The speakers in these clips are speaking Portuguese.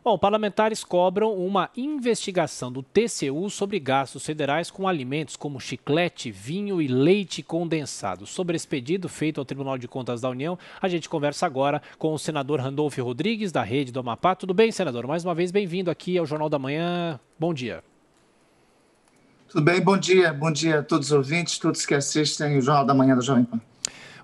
Bom, parlamentares cobram uma investigação do TCU sobre gastos federais com alimentos como chiclete, vinho e leite condensado. Sobre esse pedido feito ao Tribunal de Contas da União, a gente conversa agora com o senador Randolfo Rodrigues, da Rede do Amapá. Tudo bem, senador? Mais uma vez, bem-vindo aqui ao Jornal da Manhã. Bom dia. Tudo bem, bom dia a todos os ouvintes, todos que assistem o Jornal da Manhã da Jovem Pan.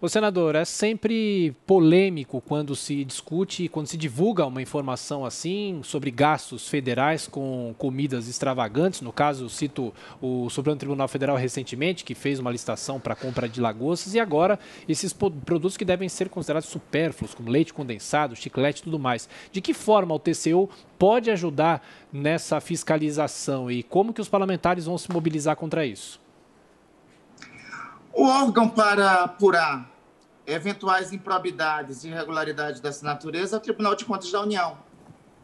Ô, senador, é sempre polêmico quando se discute, quando se divulga uma informação assim sobre gastos federais com comidas extravagantes. No caso, cito o Supremo Tribunal Federal recentemente, que fez uma licitação para a compra de lagostas, e agora esses produtos que devem ser considerados supérfluos, como leite condensado, chiclete e tudo mais. De que forma o TCU pode ajudar nessa fiscalização e como que os parlamentares vão se mobilizar contra isso? O órgão para apurar eventuais improbidades e irregularidades dessa natureza é o Tribunal de Contas da União.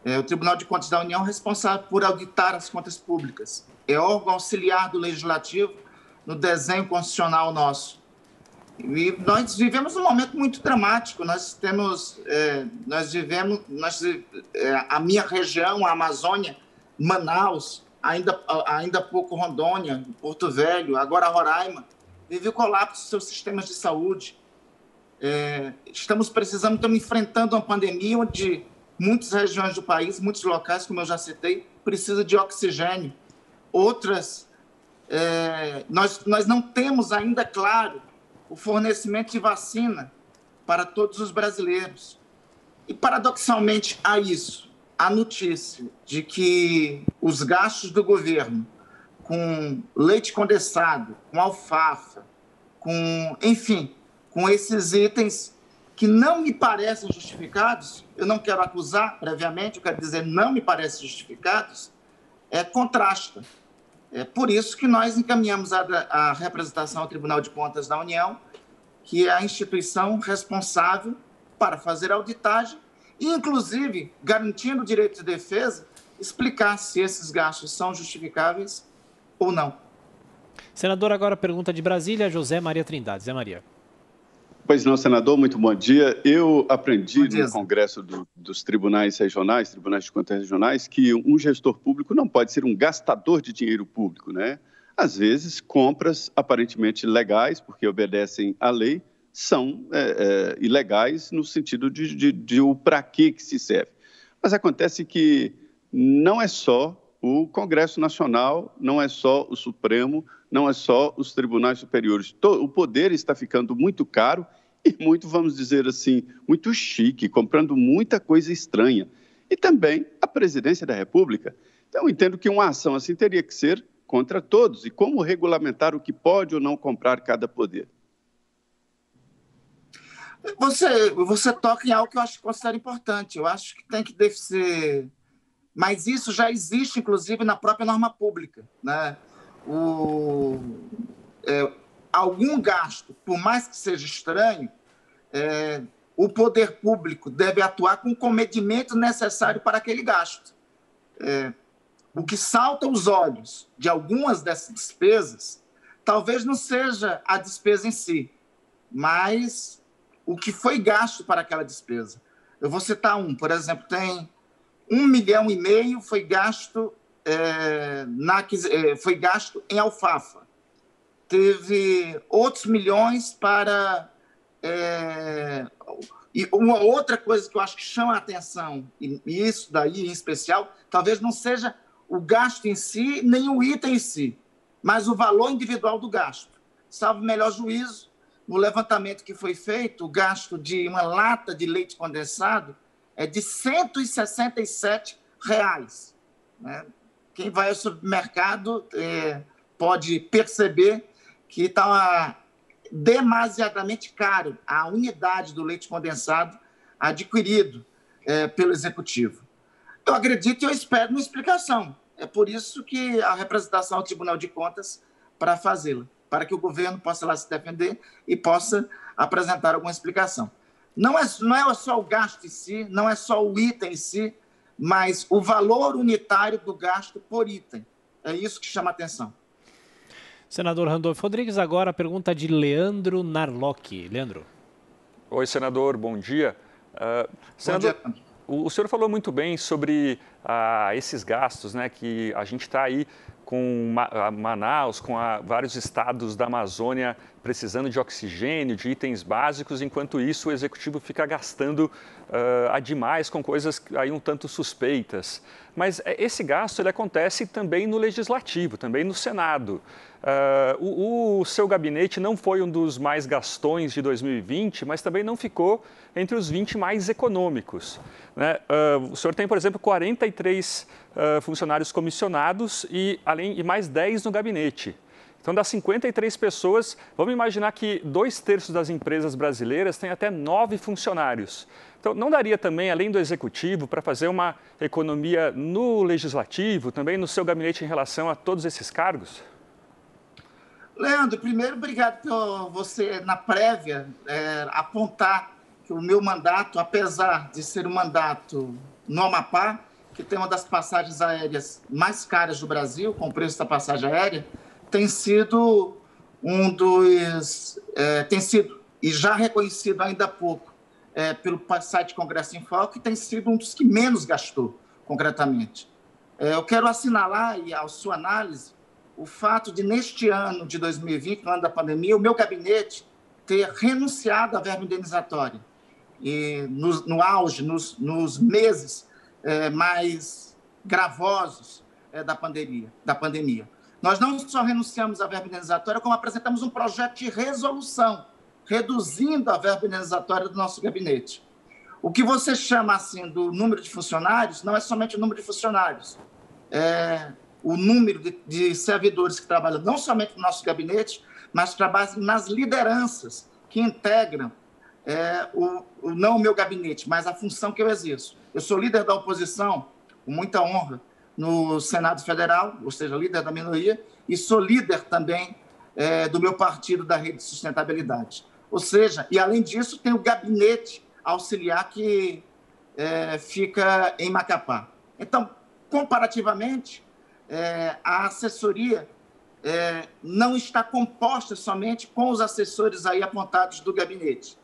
O Tribunal de Contas da União é responsável por auditar as contas públicas. É órgão auxiliar do Legislativo no desenho constitucional nosso. E nós vivemos um momento muito dramático. A minha região, a Amazônia, Manaus, ainda há pouco Rondônia, Porto Velho, agora Roraima, vive o colapso dos seus sistemas de saúde. Estamos enfrentando uma pandemia onde muitas regiões do país, muitos locais, como eu já citei, precisam de oxigênio. Outras, nós não temos ainda, claro, o fornecimento de vacina para todos os brasileiros. E, paradoxalmente, a notícia de que os gastos do governo com leite condensado, com alfafa, com esses itens que não me parecem justificados, eu não quero acusar previamente, eu quero dizer não me parecem justificados, contrasta. É por isso que nós encaminhamos a representação ao Tribunal de Contas da União, que é a instituição responsável para fazer a auditagem e, inclusive, garantindo o direito de defesa, explicar se esses gastos são justificáveis ou não. Senador, agora a pergunta de Brasília, José Maria Trindade. Zé Maria. Pois não, senador, muito bom dia. Eu aprendi no Congresso dos Tribunais Regionais, Tribunais de Contas Regionais, que um gestor público não pode ser um gastador de dinheiro público, né? Às vezes, compras aparentemente legais, porque obedecem à lei, são ilegais no sentido de o para que se serve. Mas acontece que não é só o Congresso Nacional, não é só o Supremo, não é só os tribunais superiores. O poder está ficando muito caro e muito, vamos dizer assim, muito chique, comprando muita coisa estranha. E também a presidência da República. Então, eu entendo que uma ação assim teria que ser contra todos. E como regulamentar o que pode ou não comprar cada poder? Você toca em algo que eu considero importante. Eu acho que tem que ser... Mas isso já existe, inclusive, na própria norma pública, né? Algum gasto, por mais que seja estranho, o poder público deve atuar com o comedimento necessário para aquele gasto. O que salta aos olhos de algumas dessas despesas, talvez não seja a despesa em si, mas o que foi gasto para aquela despesa. Eu vou citar por exemplo, tem 1,5 milhão foi gasto foi gasto em alfafa. Teve outros milhões para... E uma outra coisa que eu acho que chama a atenção, e isso daí em especial, talvez não seja o gasto em si, nem o item em si, mas o valor individual do gasto. Salvo melhor juízo, no levantamento que foi feito, o gasto de uma lata de leite condensado é de R$ 167, né? Quem vai ao supermercado pode perceber que está demasiadamente caro a unidade do leite condensado adquirido pelo Executivo. Eu acredito e eu espero uma explicação. É por isso que a representação ao Tribunal de Contas para fazê-la, para que o governo possa lá se defender e possa apresentar alguma explicação. Não é só o gasto em si, não é só o item em si, mas o valor unitário do gasto por item. É isso que chama a atenção. Senador Randolfo Rodrigues, agora a pergunta de Leandro Narlock. Leandro. Oi, senador, bom dia. Senador, bom dia. o senhor falou muito bem sobre esses gastos, né, que a gente está aí com Manaus, com vários estados da Amazônia precisando de oxigênio, de itens básicos, enquanto isso o Executivo fica gastando a demais com coisas aí um tanto suspeitas. Mas esse gasto ele acontece também no Legislativo, também no Senado. O seu gabinete não foi um dos mais gastões de 2020, mas também não ficou entre os 20 mais econômicos, né? O senhor tem, por exemplo, 43 funcionários comissionados e mais 10 no gabinete. Então, das 53 pessoas, vamos imaginar que 2/3 das empresas brasileiras têm até 9 funcionários. Então, não daria também, além do Executivo, para fazer uma economia no Legislativo, também no seu gabinete em relação a todos esses cargos? Leandro, primeiro, obrigado por você, na prévia, apontar que o meu mandato, apesar de ser um mandato no Amapá, que tem uma das passagens aéreas mais caras do Brasil, com o preço da passagem aérea, tem sido tem sido, e já reconhecido ainda há pouco pelo site Congresso em Foco, que tem sido um dos que menos gastou, concretamente. Eu quero assinalar, e a sua análise, o fato de, neste ano de 2020, no ano da pandemia, o meu gabinete ter renunciado à verba indenizatória. E no auge, nos meses mais gravosos da pandemia. Nós não só renunciamos à verba indenizatória, como apresentamos um projeto de resolução, reduzindo a verba indenizatória do nosso gabinete. O que você chama assim do número de funcionários não é somente o número de funcionários, é o número de servidores que trabalham não somente no nosso gabinete, mas trabalham nas lideranças que integram não o meu gabinete, mas a função que eu exerço. Eu sou líder da oposição, com muita honra, no Senado Federal, ou seja, líder da minoria, e sou líder também do meu partido da Rede de Sustentabilidade. Ou seja, e além disso, tem o gabinete auxiliar que fica em Macapá. Então, comparativamente, a assessoria não está composta somente com os assessores aí apontados do gabinete.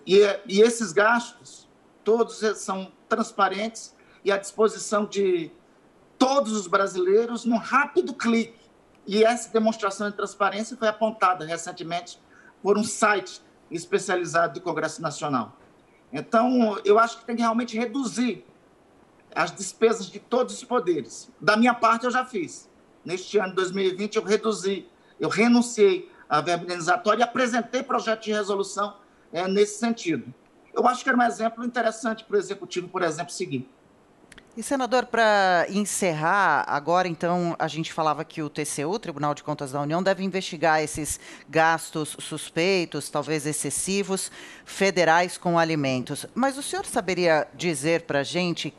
E esses gastos, todos são transparentes e à disposição de todos os brasileiros num rápido clique. E essa demonstração de transparência foi apontada recentemente por um site especializado do Congresso Nacional. Então, eu acho que tem que realmente reduzir as despesas de todos os poderes. Da minha parte, eu já fiz. Neste ano de 2020, eu renunciei à verba indenizatória e apresentei projeto de resolução nesse sentido. Eu acho que era um exemplo interessante para o Executivo, por exemplo, seguir. E, senador, para encerrar, agora, então, a gente falava que o TCU, o Tribunal de Contas da União, deve investigar esses gastos suspeitos, talvez excessivos, federais com alimentos. Mas o senhor saberia dizer para a gente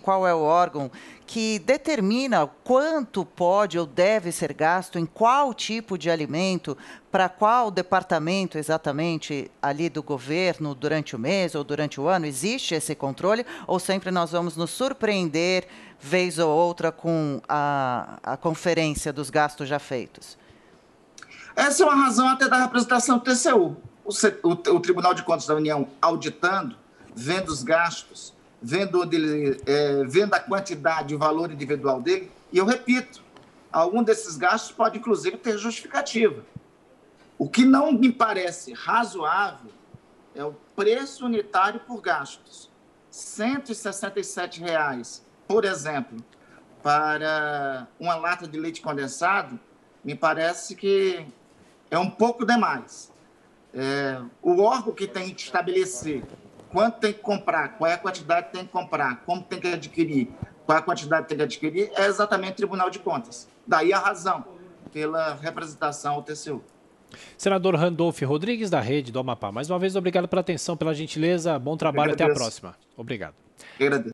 qual é o órgão que determina quanto pode ou deve ser gasto em qual tipo de alimento, para qual departamento exatamente ali do governo durante o mês ou durante o ano? Existe esse controle ou sempre nós vamos nos surpreender vez ou outra com a conferência dos gastos já feitos? Essa é uma razão até da representação do TCU. O Tribunal de Contas da União auditando, vendo os gastos, vendo a quantidade e o valor individual dele, e eu repito, algum desses gastos pode, inclusive, ter justificativa. O que não me parece razoável é o preço unitário por gastos. R$ 167,00, por exemplo, para uma lata de leite condensado, me parece que é um pouco demais. O órgão que tem que estabelecer quanto tem que comprar, qual é a quantidade que tem que comprar, como tem que adquirir, qual é a quantidade que tem que adquirir, é exatamente o Tribunal de Contas. Daí a razão pela representação ao TCU. Senador Randolfo Rodrigues, da Rede do Amapá. Mais uma vez, obrigado pela atenção, pela gentileza. Bom trabalho, até a próxima. Obrigado. Eu agradeço.